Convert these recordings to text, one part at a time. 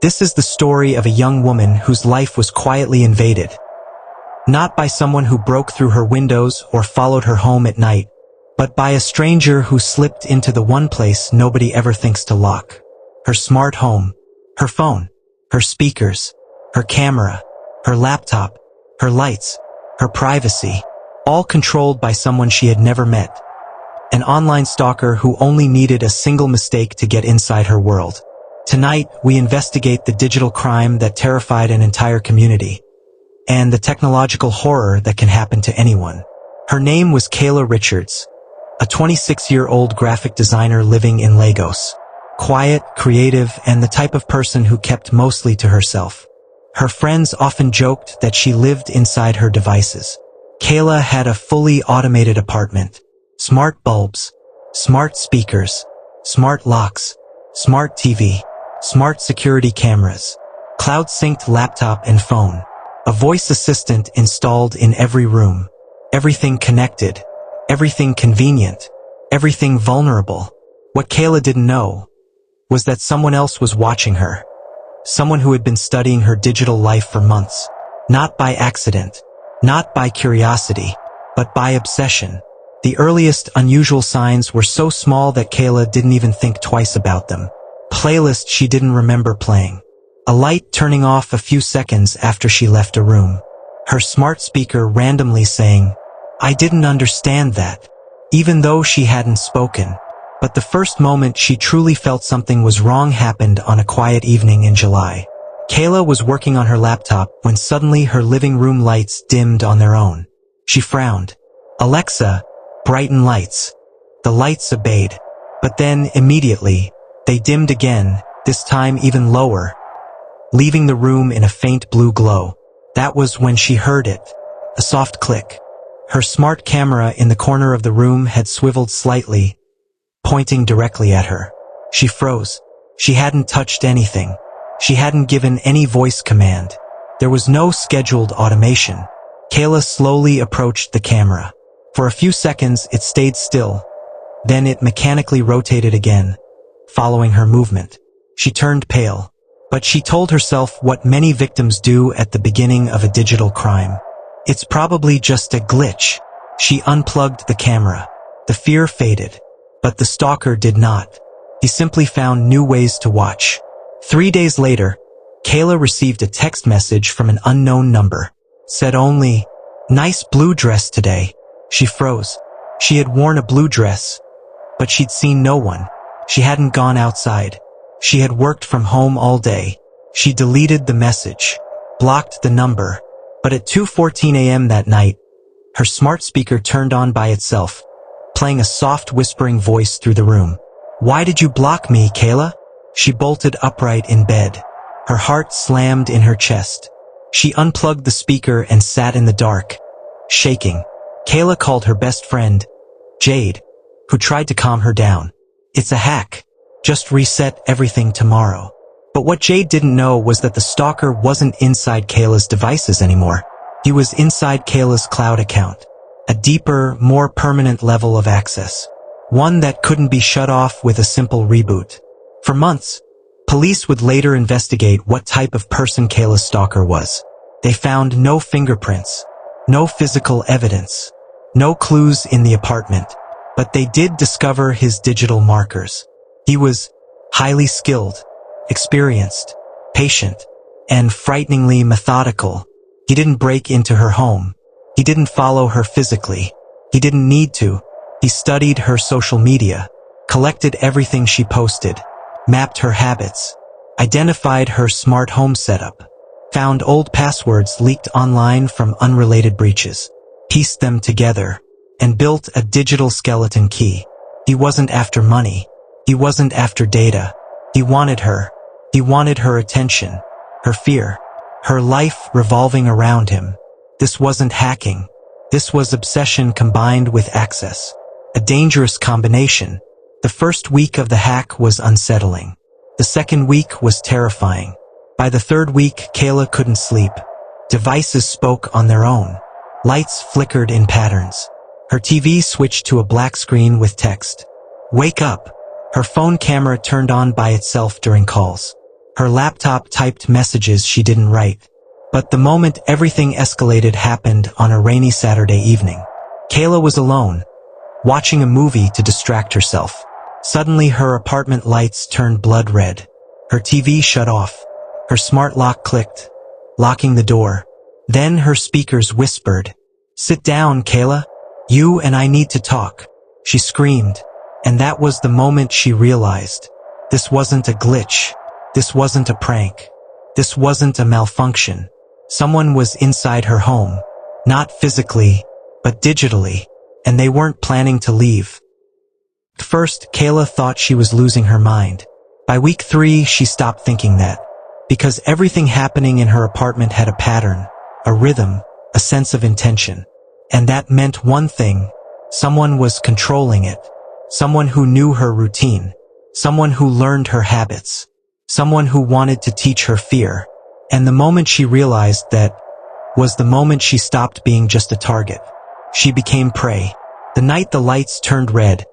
This is the story of a young woman whose life was quietly invaded. Not by someone who broke through her windows or followed her home at night, but by a stranger who slipped into the one place nobody ever thinks to lock. Her smart home, her phone, her speakers, her camera, her laptop, her lights, her privacy, all controlled by someone she had never met. An online stalker who only needed a single mistake to get inside her world. Tonight, we investigate the digital crime that terrified an entire community, and the technological horror that can happen to anyone. Her name was Kayla Richards, a 26-year-old graphic designer living in Lagos. Quiet, creative, and the type of person who kept mostly to herself. Her friends often joked that she lived inside her devices. Kayla had a fully automated apartment. Smart bulbs, smart speakers, smart locks, smart TV, smart security cameras, cloud-synced laptop and phone, a voice assistant installed in every room, everything connected, everything convenient, everything vulnerable. What Kayla didn't know was that someone else was watching her, someone who had been studying her digital life for months, not by accident, not by curiosity, but by obsession. The earliest unusual signs were so small that Kayla didn't even think twice about them. Playlists she didn't remember playing. A light turning off a few seconds after she left a room. Her smart speaker randomly saying, "I didn't understand that," even though she hadn't spoken. But the first moment she truly felt something was wrong happened on a quiet evening in July. Kayla was working on her laptop when suddenly her living room lights dimmed on their own. She frowned. "Alexa, brighten lights." The lights obeyed. But then, immediately, they dimmed again, this time even lower, leaving the room in a faint blue glow. That was when she heard it. A soft click. Her smart camera in the corner of the room had swiveled slightly, pointing directly at her. She froze. She hadn't touched anything. She hadn't given any voice command. There was no scheduled automation. Kayla slowly approached the camera. For a few seconds, it stayed still. Then it mechanically rotated again, following her movement. She turned pale. But she told herself what many victims do at the beginning of a digital crime. It's probably just a glitch. She unplugged the camera. The fear faded. But the stalker did not. He simply found new ways to watch. 3 days later, Kayla received a text message from an unknown number. Said only, "Nice blue dress today." She froze. She had worn a blue dress, but she'd seen no one. She hadn't gone outside. She had worked from home all day. She deleted the message, blocked the number, but at 2:14 a.m. that night, her smart speaker turned on by itself, playing a soft whispering voice through the room. "Why did you block me, Kayla?" She bolted upright in bed. Her heart slammed in her chest. She unplugged the speaker and sat in the dark, shaking. Kayla called her best friend, Jade, who tried to calm her down. "It's a hack. Just reset everything tomorrow." But what Jade didn't know was that the stalker wasn't inside Kayla's devices anymore. He was inside Kayla's cloud account. A deeper, more permanent level of access. One that couldn't be shut off with a simple reboot. For months, police would later investigate what type of person Kayla's stalker was. They found no fingerprints, no physical evidence, no clues in the apartment, but they did discover his digital markers. He was highly skilled, experienced, patient, and frighteningly methodical. He didn't break into her home. He didn't follow her physically. He didn't need to. He studied her social media, collected everything she posted, mapped her habits, identified her smart home setup, found old passwords leaked online from unrelated breaches, pieced them together, and built a digital skeleton key. He wasn't after money. He wasn't after data. He wanted her. He wanted her attention, her fear, her life revolving around him. This wasn't hacking. This was obsession combined with access. A dangerous combination. The first week of the hack was unsettling. The second week was terrifying. By the third week, Kayla couldn't sleep. Devices spoke on their own. Lights flickered in patterns. Her TV switched to a black screen with text. "Wake up." Her phone camera turned on by itself during calls. Her laptop typed messages she didn't write. But the moment everything escalated happened on a rainy Saturday evening. Kayla was alone, watching a movie to distract herself. Suddenly her apartment lights turned blood red. Her TV shut off. Her smart lock clicked, locking the door. Then her speakers whispered, "Sit down, Kayla. You and I need to talk." She screamed, and that was the moment she realized. This wasn't a glitch. This wasn't a prank. This wasn't a malfunction. Someone was inside her home. Not physically, but digitally. And they weren't planning to leave. At first, Kayla thought she was losing her mind. By week 3, she stopped thinking that. Because everything happening in her apartment had a pattern, a rhythm, a sense of intention. And that meant one thing: someone was controlling it. Someone who knew her routine. Someone who learned her habits. Someone who wanted to teach her fear. And the moment she realized that was the moment she stopped being just a target. She became prey. The night the lights turned red,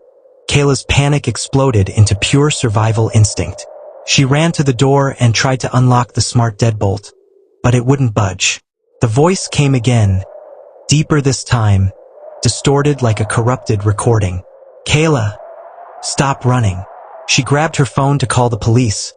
Kayla's panic exploded into pure survival instinct. She ran to the door and tried to unlock the smart deadbolt, but it wouldn't budge. The voice came again, deeper this time, distorted like a corrupted recording. "Kayla, stop running." She grabbed her phone to call the police,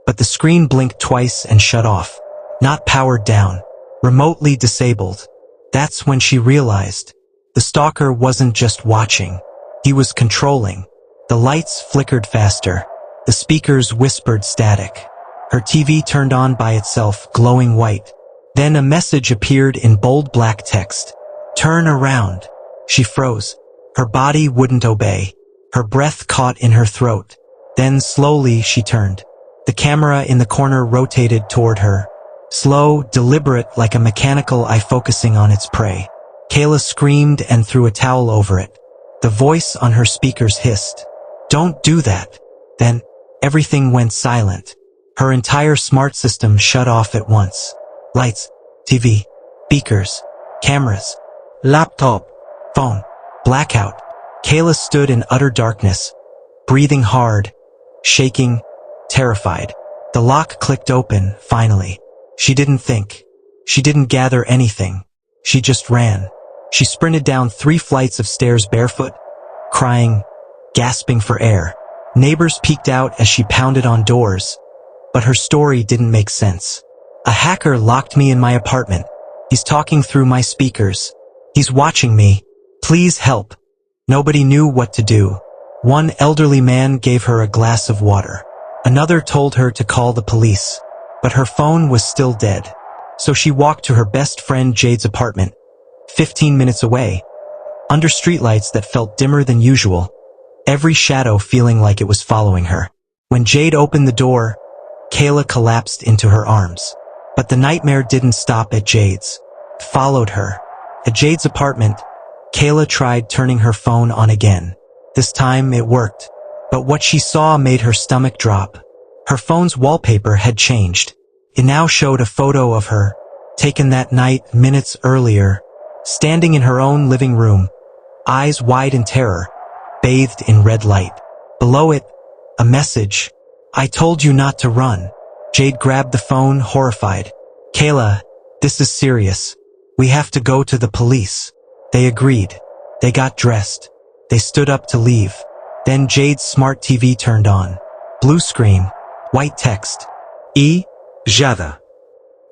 but the screen blinked twice and shut off. Not powered down, remotely disabled. That's when she realized the stalker wasn't just watching. He was controlling. The lights flickered faster. The speakers whispered static. Her TV turned on by itself, glowing white. Then a message appeared in bold black text. "Turn around." She froze. Her body wouldn't obey. Her breath caught in her throat. Then slowly she turned. The camera in the corner rotated toward her. Slow, deliberate, like a mechanical eye focusing on its prey. Kayla screamed and threw a towel over it. The voice on her speakers hissed, "Don't do that." Then, everything went silent. Her entire smart system shut off at once. Lights, TV, speakers, cameras, laptop, phone, blackout. Kayla stood in utter darkness, breathing hard, shaking, terrified. The lock clicked open, finally. She didn't think. She didn't gather anything. She just ran. She sprinted down 3 flights of stairs barefoot, crying, gasping for air. Neighbors peeked out as she pounded on doors, but her story didn't make sense. "A hacker locked me in my apartment. He's talking through my speakers. He's watching me. Please help." Nobody knew what to do. One elderly man gave her a glass of water. Another told her to call the police. But her phone was still dead. So she walked to her best friend Jade's apartment, 15 minutes away, under streetlights that felt dimmer than usual, every shadow feeling like it was following her. When Jade opened the door, Kayla collapsed into her arms. But the nightmare didn't stop at Jade's. It followed her. At Jade's apartment, Kayla tried turning her phone on again. This time it worked. But what she saw made her stomach drop. Her phone's wallpaper had changed. It now showed a photo of her, taken that night minutes earlier, standing in her own living room, eyes wide in terror, bathed in red light. Below it, a message. "I told you not to run." Jade grabbed the phone, horrified. "Kayla, this is serious. We have to go to the police." They agreed. They got dressed. They stood up to leave. Then Jade's smart TV turned on. Blue screen. White text. Jada.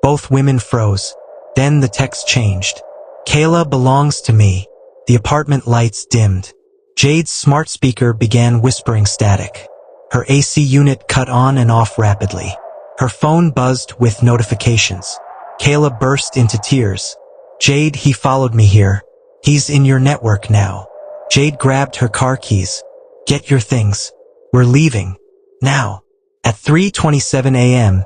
Both women froze. Then the text changed. "Kayla belongs to me." The apartment lights dimmed. Jade's smart speaker began whispering static. Her AC unit cut on and off rapidly. Her phone buzzed with notifications. Kayla burst into tears. "Jade, he followed me here. He's in your network now." Jade grabbed her car keys. "Get your things. We're leaving. Now." At 3:27 a.m.,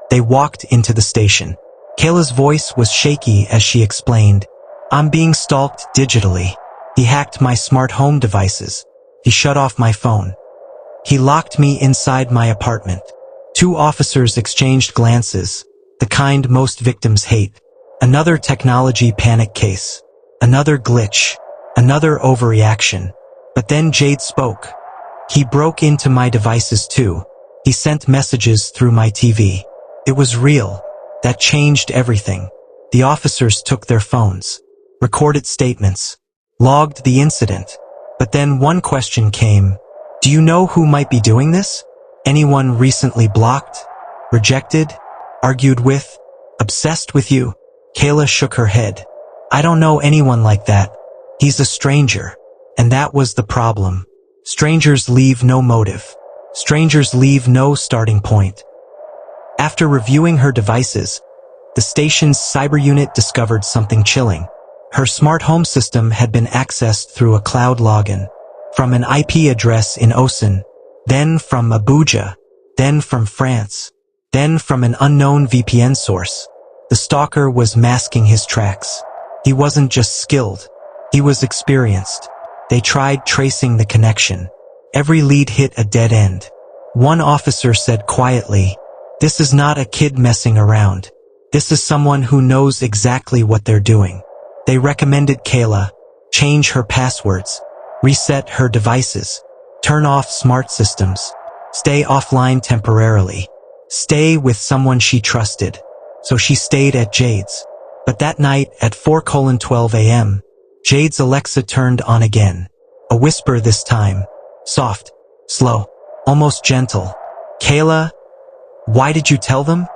they walked into the station. Kayla's voice was shaky as she explained, "I'm being stalked digitally. He hacked my smart home devices. He shut off my phone. He locked me inside my apartment." 2 officers exchanged glances, the kind most victims hate. Another technology panic case. Another glitch. Another overreaction. But then Jade spoke. "He broke into my devices too. He sent messages through my TV. It was real. That changed everything. The officers took their phones, recorded statements, logged the incident. But then one question came. Do you know who might be doing this? Anyone recently blocked, rejected, argued with, obsessed with you? Kayla shook her head. I don't know anyone like that. He's a stranger. And that was the problem. Strangers leave no motive. Strangers leave no starting point. After reviewing her devices, the station's cyber unit discovered something chilling. Her smart home system had been accessed through a cloud login, from an IP address in Osun, then from Abuja, then from France, then from an unknown VPN source. The stalker was masking his tracks. He wasn't just skilled, he was experienced. They tried tracing the connection. Every lead hit a dead end. One officer said quietly, "This is not a kid messing around. This is someone who knows exactly what they're doing." They recommended Kayla change her passwords, reset her devices, turn off smart systems, stay offline temporarily, stay with someone she trusted. So she stayed at Jade's. But that night at 4:12 a.m., Jade's Alexa turned on again. A whisper this time. Soft, slow, almost gentle. "Kayla, why did you tell them?"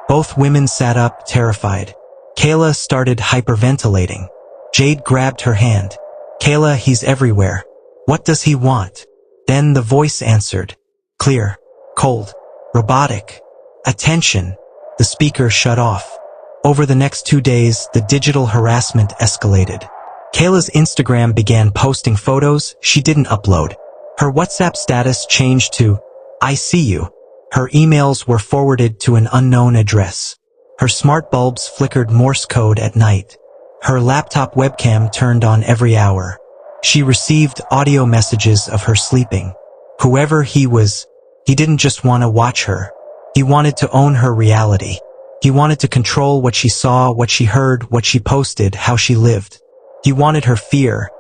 Both women sat up, terrified. Kayla started hyperventilating. Jade grabbed her hand. "Kayla, he's everywhere. What does he want?" Then the voice answered. Clear, cold, robotic. "Attention." The speaker shut off. Over the next 2 days, the digital harassment escalated. Kayla's Instagram began posting photos she didn't upload. Her WhatsApp status changed to, "I see you." Her emails were forwarded to an unknown address. Her smart bulbs flickered Morse code at night. Her laptop webcam turned on every hour. She received audio messages of her sleeping. Whoever he was, he didn't just want to watch her. He wanted to own her reality. He wanted to control what she saw, what she heard, what she posted, how she lived. He wanted her fear,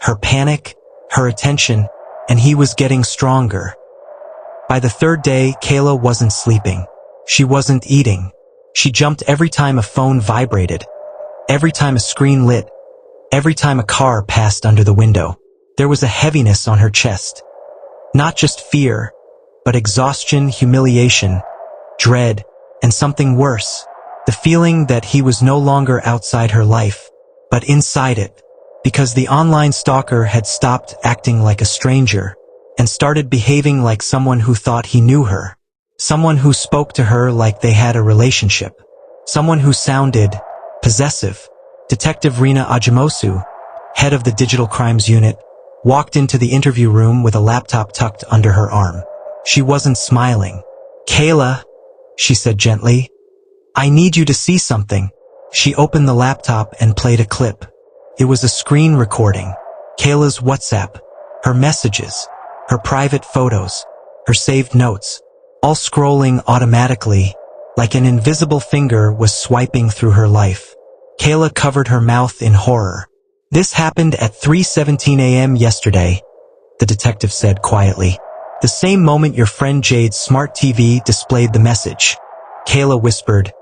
her panic, her attention, and he was getting stronger. By the third day, Kayla wasn't sleeping. She wasn't eating. She jumped every time a phone vibrated, every time a screen lit, every time a car passed under the window. There was a heaviness on her chest. Not just fear, but exhaustion, humiliation, dread, and something worse. The feeling that he was no longer outside her life, but inside it, because the online stalker had stopped acting like a stranger and started behaving like someone who thought he knew her. Someone who spoke to her like they had a relationship. Someone who sounded possessive. Detective Rina Ajamosu, head of the Digital Crimes Unit, walked into the interview room with a laptop tucked under her arm. She wasn't smiling. "Kayla," she said gently, "I need you to see something." She opened the laptop and played a clip. It was a screen recording. Kayla's WhatsApp, her messages, her private photos, her saved notes, all scrolling automatically, like an invisible finger was swiping through her life. Kayla covered her mouth in horror. "This happened at 3:17 a.m. yesterday," the detective said quietly. "The same moment your friend Jade's smart TV displayed the message." Kayla whispered,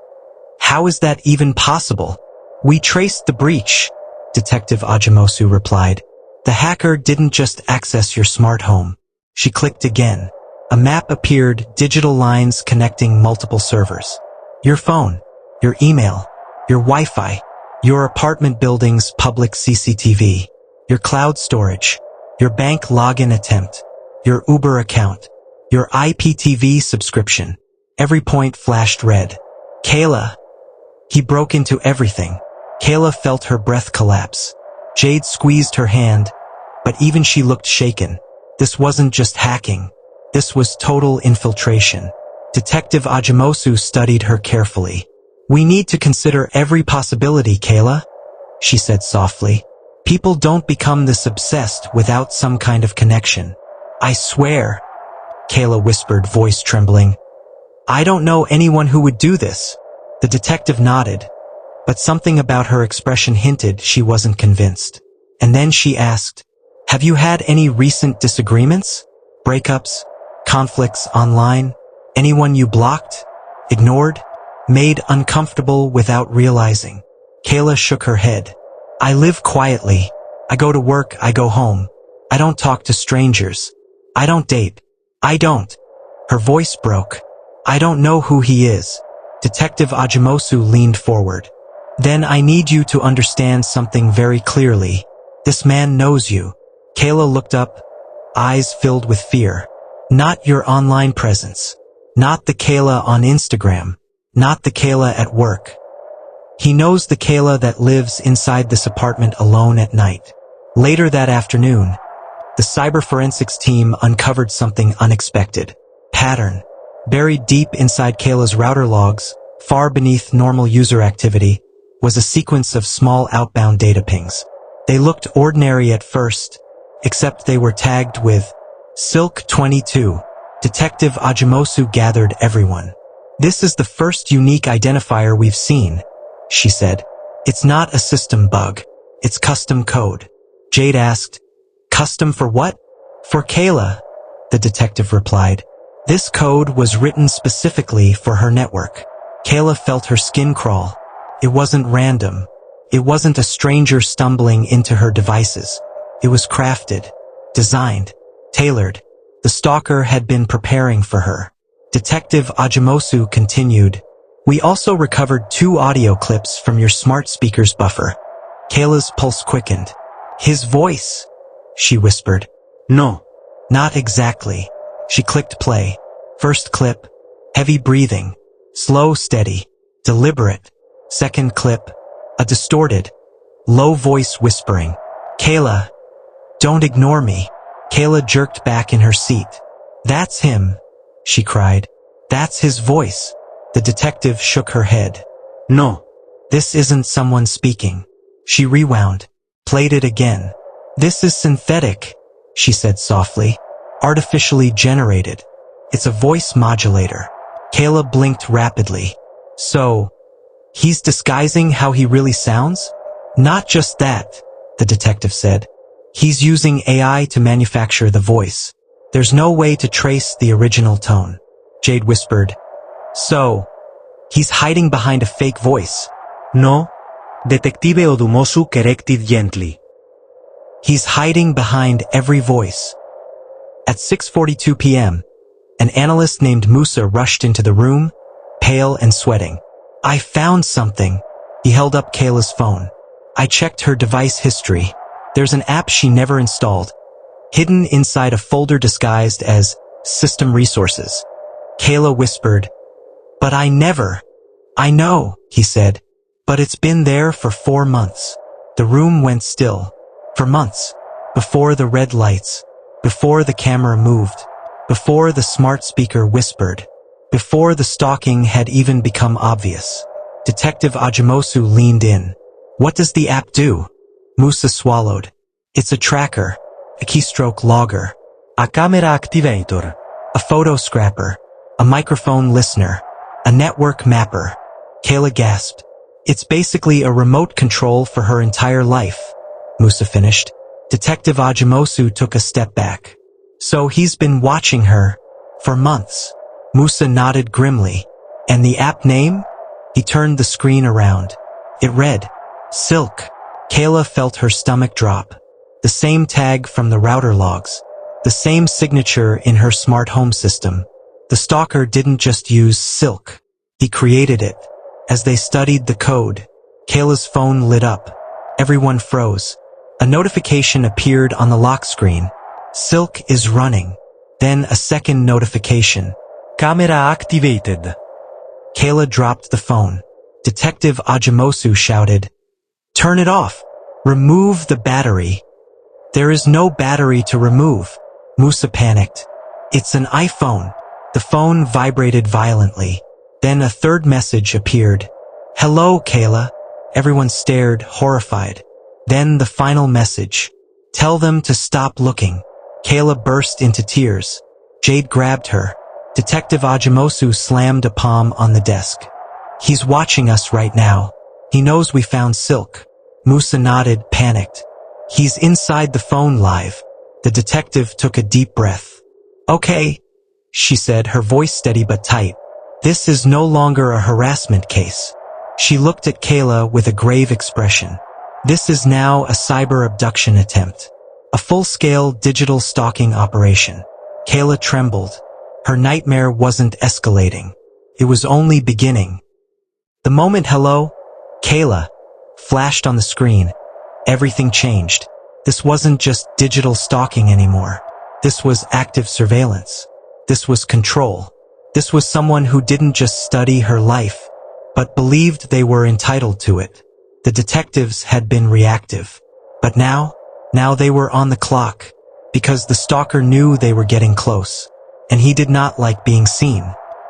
"How is that even possible?" "We traced the breach," Detective Ajamosu replied. "The hacker didn't just access your smart home." She clicked again. A map appeared, digital lines connecting multiple servers. Your phone, your email, your Wi-Fi, your apartment building's public CCTV, your cloud storage, your bank login attempt, your Uber account, your IPTV subscription. Every point flashed red. "Kayla." He broke into everything. Kayla felt her breath collapse. Jade squeezed her hand, but even she looked shaken. This wasn't just hacking. This was total infiltration. Detective Ajamosu studied her carefully. "We need to consider every possibility, Kayla," she said softly. "People don't become this obsessed without some kind of connection." "I swear," Kayla whispered, voice trembling. "I don't know anyone who would do this." The detective nodded, but something about her expression hinted she wasn't convinced. And then she asked, "Have you had any recent disagreements? Breakups? Conflicts online?" Anyone you blocked? Ignored? Made uncomfortable without realizing? Kayla shook her head. I live quietly. I go to work, I go home. I don't talk to strangers. I don't date. I don't. Her voice broke. I don't know who he is. Detective Ajimosu leaned forward. Then I need you to understand something very clearly. This man knows you. Kayla looked up, eyes filled with fear. Not your online presence. Not the Kayla on Instagram. Not the Kayla at work. He knows the Kayla that lives inside this apartment alone at night. Later that afternoon, the cyber forensics team uncovered something unexpected. Pattern. Buried deep inside Kayla's router logs, far beneath normal user activity, was a sequence of small outbound data pings. They looked ordinary at first, except they were tagged with Silk 22. Detective Ajimosu gathered everyone. This is the first unique identifier we've seen, she said. It's not a system bug. It's custom code. Jade asked, custom for what? For Kayla, the detective replied. This code was written specifically for her network. Kayla felt her skin crawl. It wasn't random. It wasn't a stranger stumbling into her devices. It was crafted, designed, tailored. The stalker had been preparing for her. Detective Ajimosu continued, we also recovered 2 audio clips from your smart speaker's buffer. Kayla's pulse quickened. His voice, she whispered. No, not exactly. She clicked play. First clip, heavy breathing, slow, steady, deliberate. Second clip, a distorted, low voice whispering. Kayla, don't ignore me. Kayla jerked back in her seat. That's him, she cried. That's his voice. The detective shook her head. No, this isn't someone speaking. She rewound, played it again. This is synthetic, she said softly. Artificially generated. It's a voice modulator. Kayla blinked rapidly. So, he's disguising how he really sounds? Not just that, the detective said. He's using AI to manufacture the voice. There's no way to trace the original tone. Jade whispered. So, he's hiding behind a fake voice. No, Detective Odumosu corrected gently. He's hiding behind every voice. At 6:42 p.m., an analyst named Musa rushed into the room, pale and sweating. I found something. He held up Kayla's phone. I checked her device history. There's an app she never installed, hidden inside a folder disguised as System Resources. Kayla whispered, but I know, he said, but it's been there for 4 months. The room went still. For months. Before the red lights. Before the camera moved. Before the smart speaker whispered. Before the stalking had even become obvious. Detective Ajimosu leaned in. What does the app do? Musa swallowed. It's a tracker. A keystroke logger. A camera activator. A photo scrapper. A microphone listener. A network mapper. Kayla gasped. It's basically a remote control for her entire life, Musa finished. Detective Ajimosu took a step back. So he's been watching her for months. Musa nodded grimly. And the app name? He turned the screen around. It read, Silk. Kayla felt her stomach drop. The same tag from the router logs. The same signature in her smart home system. The stalker didn't just use Silk. He created it. As they studied the code, Kayla's phone lit up. Everyone froze. A notification appeared on the lock screen. Silk is running. Then a second notification. Camera activated. Kayla dropped the phone. Detective Ajimosu shouted, Turn it off. Remove the battery. There is no battery to remove. Musa panicked. It's an iPhone. The phone vibrated violently. Then a third message appeared. Hello, Kayla. Everyone stared, horrified. Then the final message. Tell them to stop looking. Kayla burst into tears. Jade grabbed her. Detective Ajimosu slammed a palm on the desk. He's watching us right now. He knows we found Silk. Musa nodded, panicked. He's inside the phone live. The detective took a deep breath. Okay, she said, her voice steady but tight. This is no longer a harassment case. She looked at Kayla with a grave expression. This is now a cyber abduction attempt. A full-scale digital stalking operation. Kayla trembled. Her nightmare wasn't escalating. It was only beginning. The moment "Hello, Kayla" flashed on the screen, everything changed. This wasn't just digital stalking anymore. This was active surveillance. This was control. This was someone who didn't just study her life, but believed they were entitled to it. The detectives had been reactive. But now they were on the clock, because the stalker knew they were getting close, and he did not like being seen.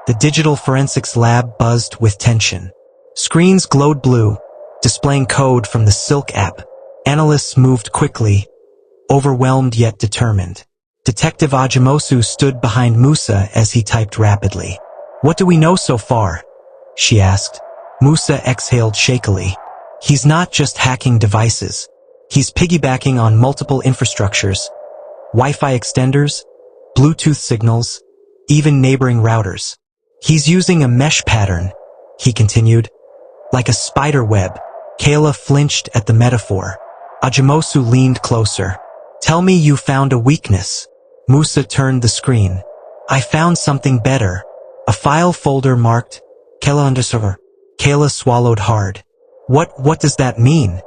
The digital forensics lab buzzed with tension. Screens glowed blue, displaying code from the Silk app. Analysts moved quickly, overwhelmed yet determined. Detective Ajimosu stood behind Musa as he typed rapidly. "What do we know so far?" she asked. Musa exhaled shakily. "He's not just hacking devices. He's piggybacking on multiple infrastructures. Wi-Fi extenders, Bluetooth signals, even neighboring routers. He's using a mesh pattern," he continued. "Like a spider web." Kayla flinched at the metaphor. Ajimosu leaned closer. "Tell me you found a weakness." Musa turned the screen. "I found something better. A file folder marked Kayla_. Kayla swallowed hard. What does that mean?"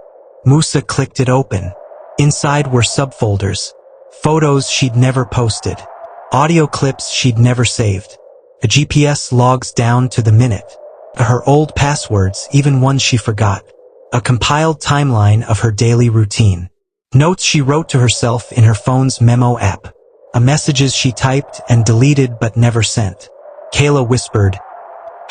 Musa clicked it open. Inside were subfolders. Photos she'd never posted. Audio clips she'd never saved. A GPS logs down to the minute. Her old passwords, even ones she forgot. A compiled timeline of her daily routine. Notes she wrote to herself in her phone's memo app. Messages she typed and deleted but never sent. Kayla whispered,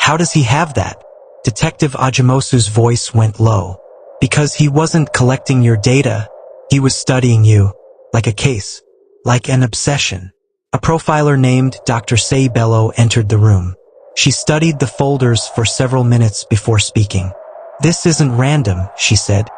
"How does he have that?" Detective Ajimosu's voice went low. "Because he wasn't collecting your data. He was studying you. Like a case. Like an obsession." A profiler named Dr. Bello entered the room. She studied the folders for several minutes before speaking. "This isn't random," she said.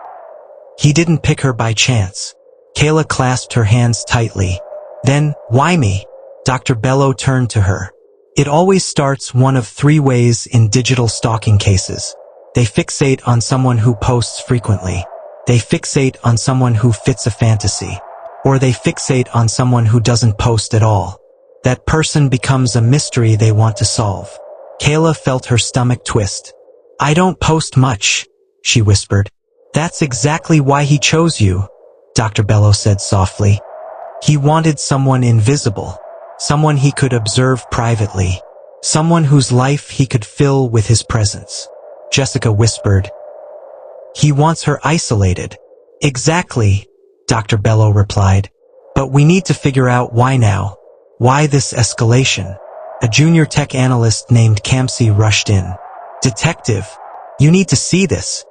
"He didn't pick her by chance." Kayla clasped her hands tightly. "Then, why me?" Dr. Bello turned to her. "It always starts one of three ways in digital stalking cases. They fixate on someone who posts frequently. They fixate on someone who fits a fantasy. Or they fixate on someone who doesn't post at all. That person becomes a mystery they want to solve." Kayla felt her stomach twist. "I don't post much," she whispered. "That's exactly why he chose you," Dr. Bello said softly. "He wanted someone invisible. Someone he could observe privately. Someone whose life he could fill with his presence." Jessica whispered. "He wants her isolated." "Exactly," Dr. Bello replied. "But we need to figure out why now. Why this escalation?" A junior tech analyst named Kamsi rushed in. "Detective, you need to see this."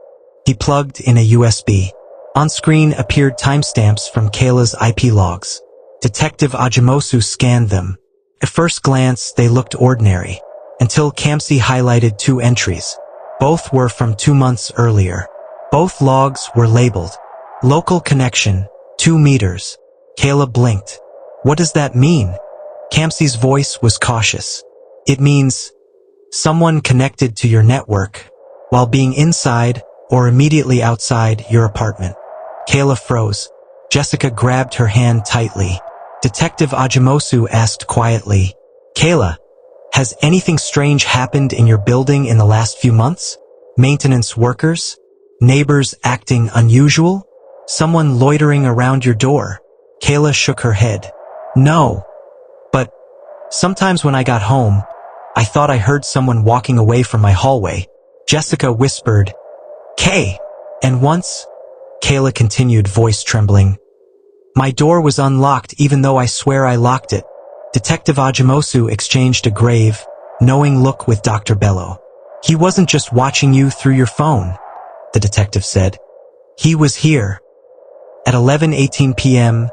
He plugged in a USB. On screen appeared timestamps from Kayla's IP logs. Detective Ajimosu scanned them. At first glance, they looked ordinary, until Kamsi highlighted two entries. Both were from 2 months earlier. Both logs were labeled. "Local connection, 2 meters." Kayla blinked. "What does that mean?" Kamsi's voice was cautious. "It means someone connected to your network while being inside or immediately outside your apartment." Kayla froze. Jessica grabbed her hand tightly. Detective Ajimosu asked quietly, "Kayla, has anything strange happened in your building in the last few months? Maintenance workers? Neighbors acting unusual? Someone loitering around your door?" Kayla shook her head. "No. But sometimes when I got home, I thought I heard someone walking away from my hallway." Jessica whispered, "Kay." "And once," Kayla continued, voice trembling, "my door was unlocked even though I swear I locked it." Detective Ajimosu exchanged a grave, knowing look with Dr. Bello. "He wasn't just watching you through your phone," the detective said. "He was here." At 11:18 p.m.,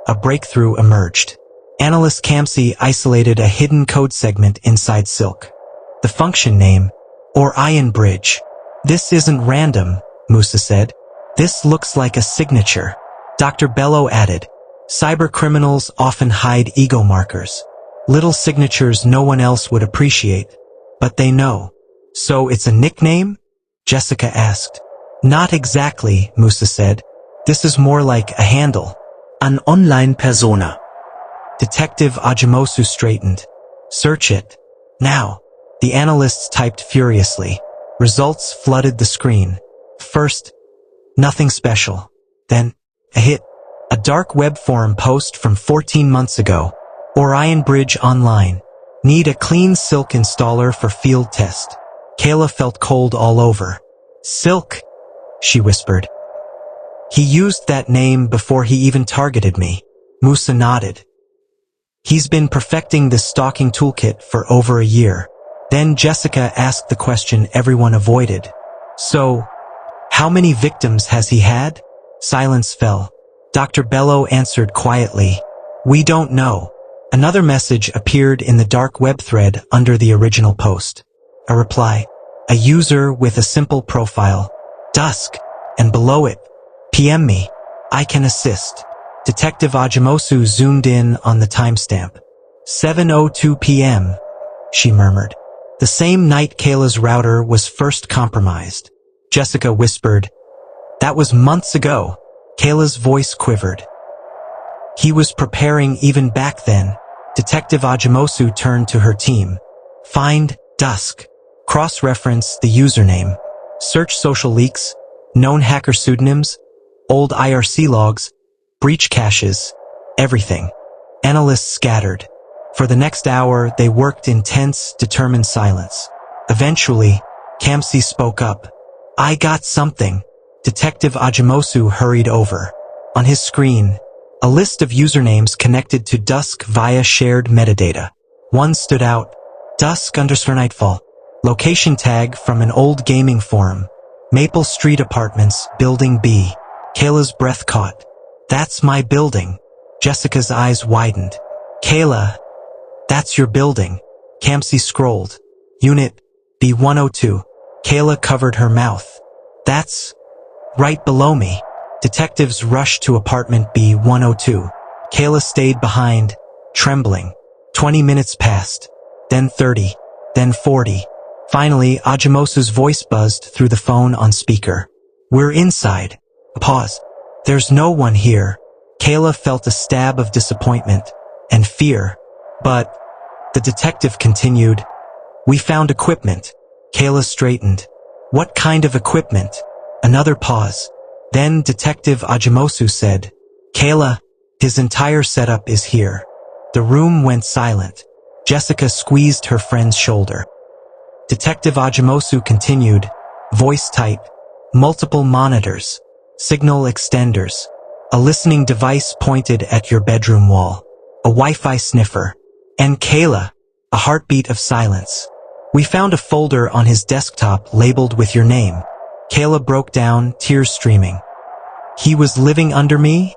a breakthrough emerged. Analyst Kamsi isolated a hidden code segment inside Silk. The function name, or Iron Bridge. "This isn't random," Musa said. "This looks like a signature." Dr. Bello added, "Cybercriminals often hide ego markers. Little signatures no one else would appreciate. But they know. So it's a nickname? Jessica asked. Not exactly, Musa said. This is more like a handle. An online persona. Detective Ajimosu straightened. Search it. Now. The analysts typed furiously. Results flooded the screen. First, nothing special. Then, a hit. A dark web forum post from 14 months ago. Orion Bridge Online. Need a clean Silk installer for field test. Kayla felt cold all over. Silk, she whispered. He used that name before he even targeted me. Musa nodded. He's been perfecting this stalking toolkit for over a year. Then Jessica asked the question everyone avoided. So, how many victims has he had? Silence fell. Dr. Bello answered quietly. We don't know. Another message appeared in the dark web thread under the original post. A reply. A user with a simple profile. Dusk. And below it. PM me. I can assist. Detective Ajimosu zoomed in on the timestamp. 7:02 p.m., she murmured. The same night Kayla's router was first compromised. Jessica whispered, That was months ago. Kayla's voice quivered. He was preparing even back then. Detective Ajimosu turned to her team. Find Dusk. Cross-reference the username. Search social leaks, known hacker pseudonyms, old IRC logs, breach caches, everything. Analysts scattered. For the next hour, they worked in tense, determined silence. Eventually, Kamsi spoke up. I got something. Detective Ajimosu hurried over. On his screen, a list of usernames connected to Dusk via shared metadata. One stood out. Dusk_Nightfall. Location tag from an old gaming forum. Maple Street Apartments, Building B. Kayla's breath caught. That's my building. Jessica's eyes widened. Kayla, that's your building. Kamsi scrolled. Unit B102. Kayla covered her mouth. That's right below me. Detectives rushed to apartment B102. Kayla stayed behind, trembling. 20 minutes passed. Then 30. Then 40. Finally, Ajimosu's voice buzzed through the phone on speaker. We're inside. A pause. There's no one here. Kayla felt a stab of disappointment and fear. But the detective continued. We found equipment. Kayla straightened. What kind of equipment? Another pause. Then Detective Ajimosu said, Kayla, his entire setup is here. The room went silent. Jessica squeezed her friend's shoulder. Detective Ajimosu continued, voice tight, multiple monitors, signal extenders, a listening device pointed at your bedroom wall, a Wi-Fi sniffer, and Kayla, a heartbeat of silence. We found a folder on his desktop labeled with your name. Kayla broke down, tears streaming. He was living under me?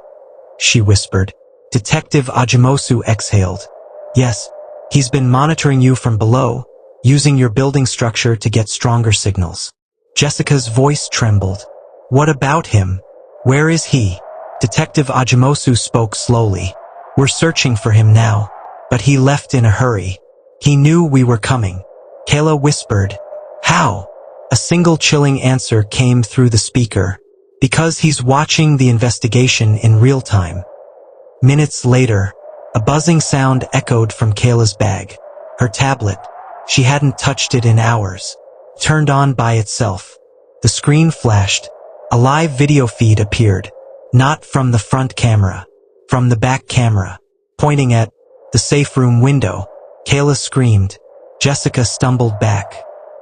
She whispered. Detective Ajimosu exhaled. Yes, he's been monitoring you from below, using your building structure to get stronger signals. Jessica's voice trembled. What about him? Where is he? Detective Ajimosu spoke slowly. We're searching for him now, but he left in a hurry. He knew we were coming. Kayla whispered. How? A single chilling answer came through the speaker. Because he's watching the investigation in real time. Minutes later, a buzzing sound echoed from Kayla's bag. Her tablet. She hadn't touched it in hours. Turned on by itself. The screen flashed. A live video feed appeared. Not from the front camera. From the back camera. Pointing at the safe room window. Kayla screamed. Jessica stumbled back.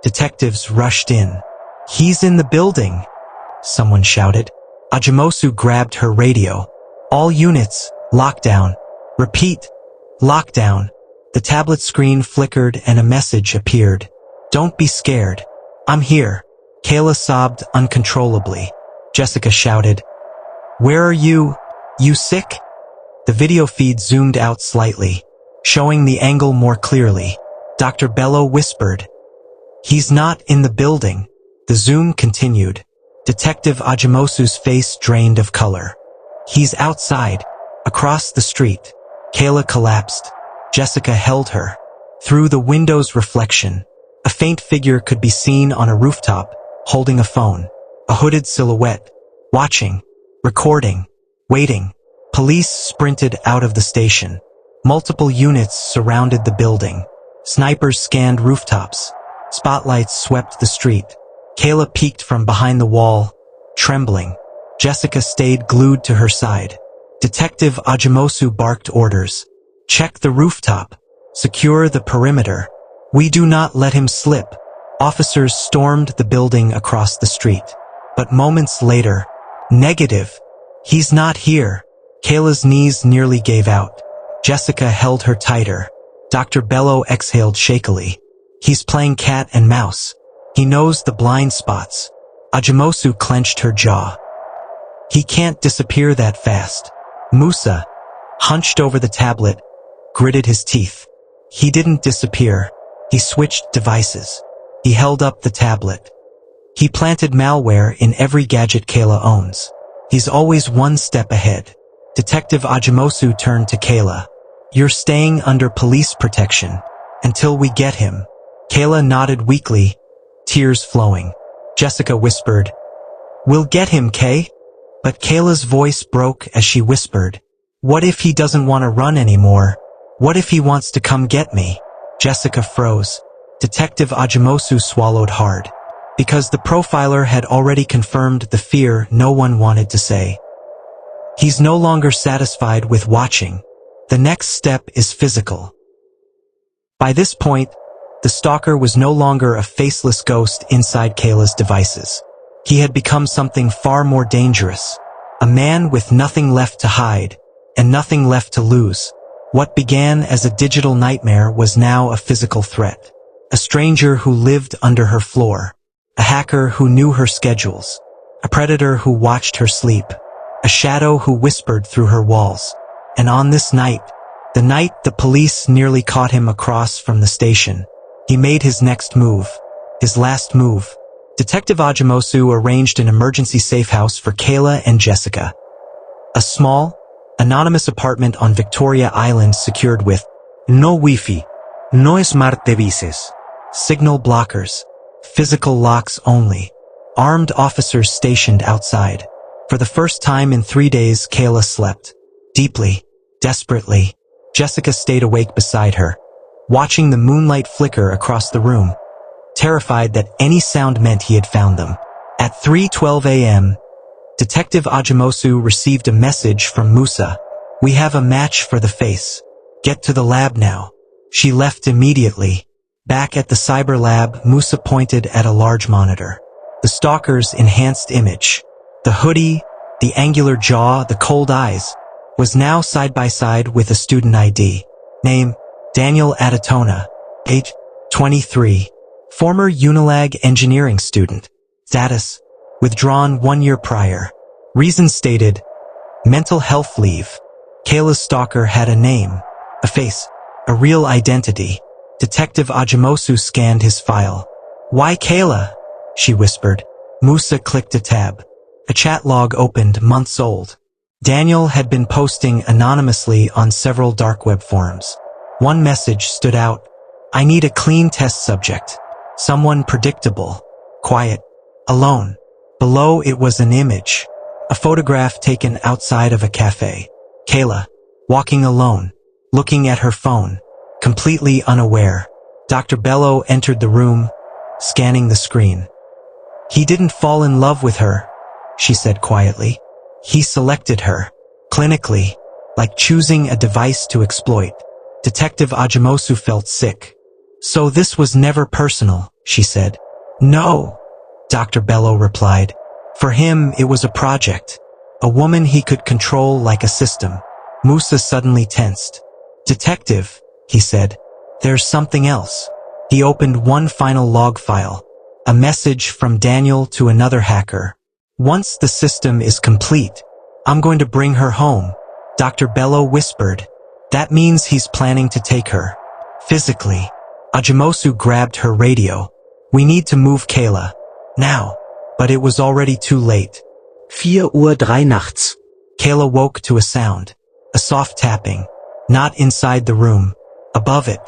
Detectives rushed in. He's in the building, someone shouted. Ajimosu grabbed her radio. All units, lockdown. Repeat, lockdown. The tablet screen flickered and a message appeared. Don't be scared. I'm here. Kayla sobbed uncontrollably. Jessica shouted. Where are you? You sick? The video feed zoomed out slightly, showing the angle more clearly. Dr. Bello whispered. He's not in the building. The zoom continued. Detective Ajimosu's face drained of color. He's outside, across the street. Kayla collapsed. Jessica held her. Through the window's reflection, a faint figure could be seen on a rooftop, holding a phone. A hooded silhouette. Watching. Recording. Waiting. Police sprinted out of the station. Multiple units surrounded the building. Snipers scanned rooftops. Spotlights swept the street. Kayla peeked from behind the wall, trembling. Jessica stayed glued to her side. Detective Ajimosu barked orders. Check the rooftop. Secure the perimeter. We do not let him slip. Officers stormed the building across the street. But moments later, negative. He's not here. Kayla's knees nearly gave out. Jessica held her tighter. Dr. Bello exhaled shakily. He's playing cat and mouse. He knows the blind spots. Ajimosu clenched her jaw. He can't disappear that fast. Musa, hunched over the tablet, gritted his teeth. He didn't disappear. He switched devices. He held up the tablet. He planted malware in every gadget Kayla owns. He's always one step ahead. Detective Ajimosu turned to Kayla. You're staying under police protection until we get him. Kayla nodded weakly, tears flowing. Jessica whispered, We'll get him, Kay? But Kayla's voice broke as she whispered, What if he doesn't want to run anymore? What if he wants to come get me? Jessica froze. Detective Ajimosu swallowed hard, because the profiler had already confirmed the fear no one wanted to say. He's no longer satisfied with watching. The next step is physical. By this point, the stalker was no longer a faceless ghost inside Kayla's devices. He had become something far more dangerous. A man with nothing left to hide, and nothing left to lose. What began as a digital nightmare was now a physical threat. A stranger who lived under her floor. A hacker who knew her schedules. A predator who watched her sleep. A shadow who whispered through her walls. And on this night, the night the police nearly caught him across from the station, he made his next move. His last move. Detective Ajimosu arranged an emergency safe house for Kayla and Jessica. A small, anonymous apartment on Victoria Island secured with no Wi-Fi, no smart devices, signal blockers, physical locks only, armed officers stationed outside. For the first time in 3 days, Kayla slept. Deeply, desperately. Jessica stayed awake beside her, watching the moonlight flicker across the room, terrified that any sound meant he had found them. At 3:12 a.m., Detective Ajimosu received a message from Musa. We have a match for the face. Get to the lab now. She left immediately. Back at the cyber lab, Musa pointed at a large monitor. The stalker's enhanced image. The hoodie, the angular jaw, the cold eyes, was now side by side with a student ID. Name, Daniel Adatona. Age, 23. Former Unilag engineering student. Status, withdrawn 1 year prior. Reason stated, mental health leave. Kayla's stalker had a name, a face, a real identity. Detective Ajimosu scanned his file. Why Kayla? She whispered. Musa clicked a tab. A chat log opened, months old. Daniel had been posting anonymously on several dark web forums. One message stood out. I need a clean test subject. Someone predictable. Quiet. Alone. Below it was an image. A photograph taken outside of a cafe. Kayla, walking alone, looking at her phone, completely unaware. Dr. Bello entered the room, scanning the screen. He didn't fall in love with her, she said quietly. He selected her, clinically, like choosing a device to exploit. Detective Ajimosu felt sick. So this was never personal, she said. No, Dr. Bello replied. For him, it was a project. A woman he could control like a system. Musa suddenly tensed. Detective, he said, there's something else. He opened one final log file. A message from Daniel to another hacker. Once the system is complete, I'm going to bring her home, Dr. Bello whispered. That means he's planning to take her. Physically. Ajimosu grabbed her radio. We need to move Kayla. Now. But it was already too late. 4:03 nachts. Kayla woke to a sound. A soft tapping. Not inside the room. Above it,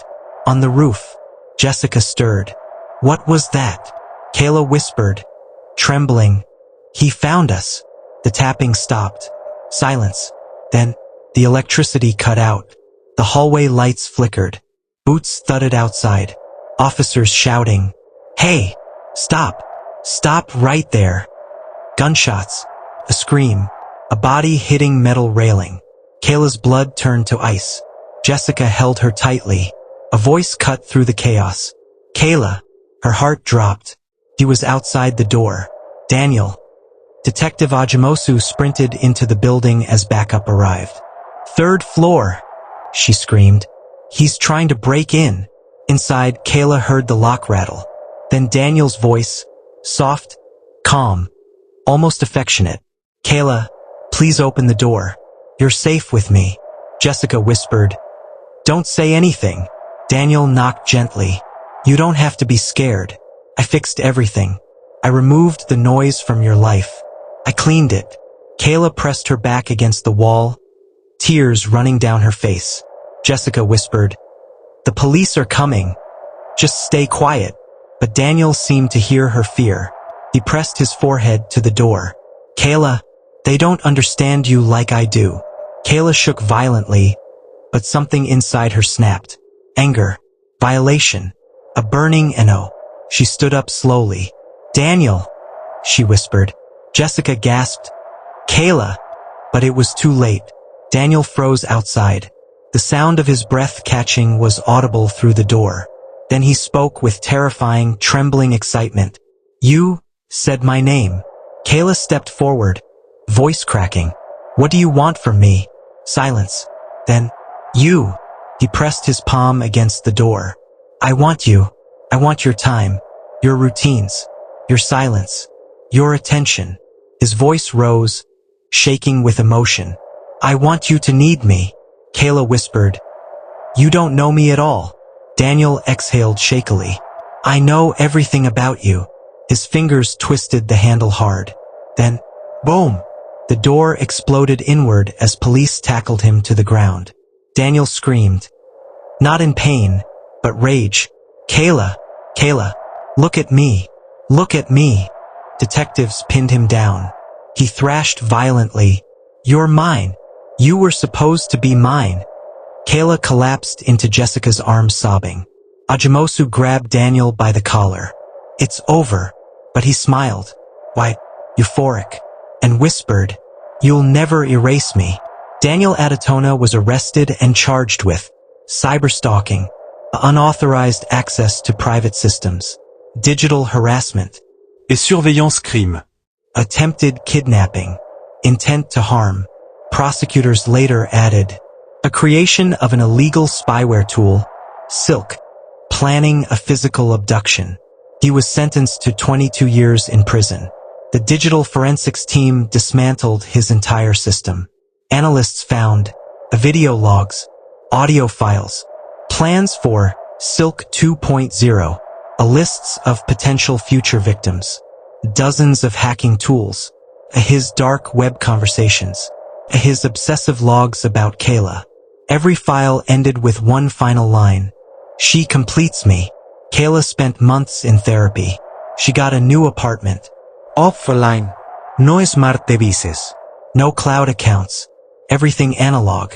on the roof, Jessica stirred. What was that? Kayla whispered, trembling. He found us. The tapping stopped. Silence. Then, the electricity cut out. The hallway lights flickered. Boots thudded outside. Officers shouting, "Hey! Stop! Stop right there!" Gunshots. A scream. A body hitting metal railing. Kayla's blood turned to ice. Jessica held her tightly. A voice cut through the chaos. "Kayla!" Her heart dropped. He was outside the door. "Daniel!" Detective Ajimosu sprinted into the building as backup arrived. "Third floor!" she screamed. "He's trying to break in." Inside, Kayla heard the lock rattle. Then Daniel's voice, soft, calm, almost affectionate. "Kayla, please open the door. You're safe with me," Jessica whispered. "Don't say anything." Daniel knocked gently. "You don't have to be scared. I fixed everything. I removed the noise from your life. I cleaned it." Kayla pressed her back against the wall, tears running down her face. Jessica whispered, "The police are coming. Just stay quiet." But Daniel seemed to hear her fear. He pressed his forehead to the door. "Kayla, they don't understand you like I do." Kayla shook violently, but something inside her snapped. Anger. Violation. A burning NO. She stood up slowly. "Daniel," she whispered. Jessica gasped, "Kayla," but it was too late. Daniel froze outside. The sound of his breath catching was audible through the door. Then he spoke with terrifying, trembling excitement. "You said my name." Kayla stepped forward, voice cracking. "What do you want from me?" Silence. Then, "You." He pressed his palm against the door. "I want you. I want your time, your routines, your silence, your attention." His voice rose, shaking with emotion. "I want you to need me." Kayla whispered, "You don't know me at all." Daniel exhaled shakily. "I know everything about you." His fingers twisted the handle hard. Then, boom! The door exploded inward as police tackled him to the ground. Daniel screamed. Not in pain, but rage. "Kayla! Kayla! Look at me! Look at me!" Detectives pinned him down. He thrashed violently. "You're mine! You were supposed to be mine!" Kayla collapsed into Jessica's arms sobbing. Ajimosu grabbed Daniel by the collar. "It's over," but he smiled, white, euphoric, and whispered, "You'll never erase me." Daniel Adatona was arrested and charged with cyberstalking, unauthorized access to private systems, digital harassment, et surveillance crime. attempted kidnapping, intent to harm. Prosecutors later added, a creation of an illegal spyware tool, Silk, planning a physical abduction. He was sentenced to 22 years in prison. The digital forensics team dismantled his entire system. Analysts found video logs, audio files, plans for Silk 2.0, a lists of potential future victims, dozens of hacking tools, his dark web conversations, his obsessive logs about Kayla. Every file ended with one final line. "She completes me." Kayla spent months in therapy. She got a new apartment. Offline. No smart devices. No cloud accounts. Everything analog.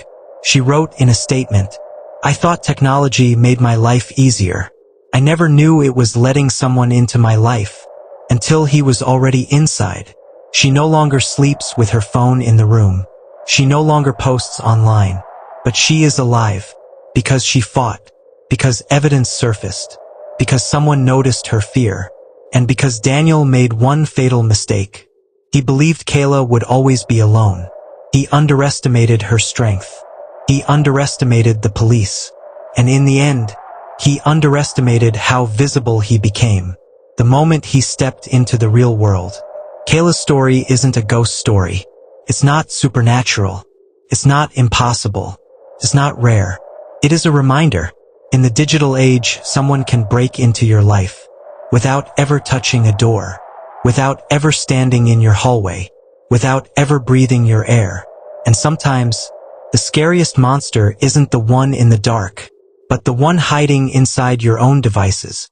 She wrote in a statement, "I thought technology made my life easier. I never knew it was letting someone into my life until he was already inside." She no longer sleeps with her phone in the room. She no longer posts online. But she is alive. Because she fought. Because evidence surfaced. Because someone noticed her fear. And because Daniel made one fatal mistake. He believed Kayla would always be alone. He underestimated her strength. He underestimated the police. And in the end, he underestimated how visible he became. The moment he stepped into the real world. Kayla's story isn't a ghost story. It's not supernatural. It's not impossible. It's not rare. It is a reminder. In the digital age, someone can break into your life without ever touching a door, without ever standing in your hallway, without ever breathing your air. And sometimes, the scariest monster isn't the one in the dark. but the one hiding inside your own devices.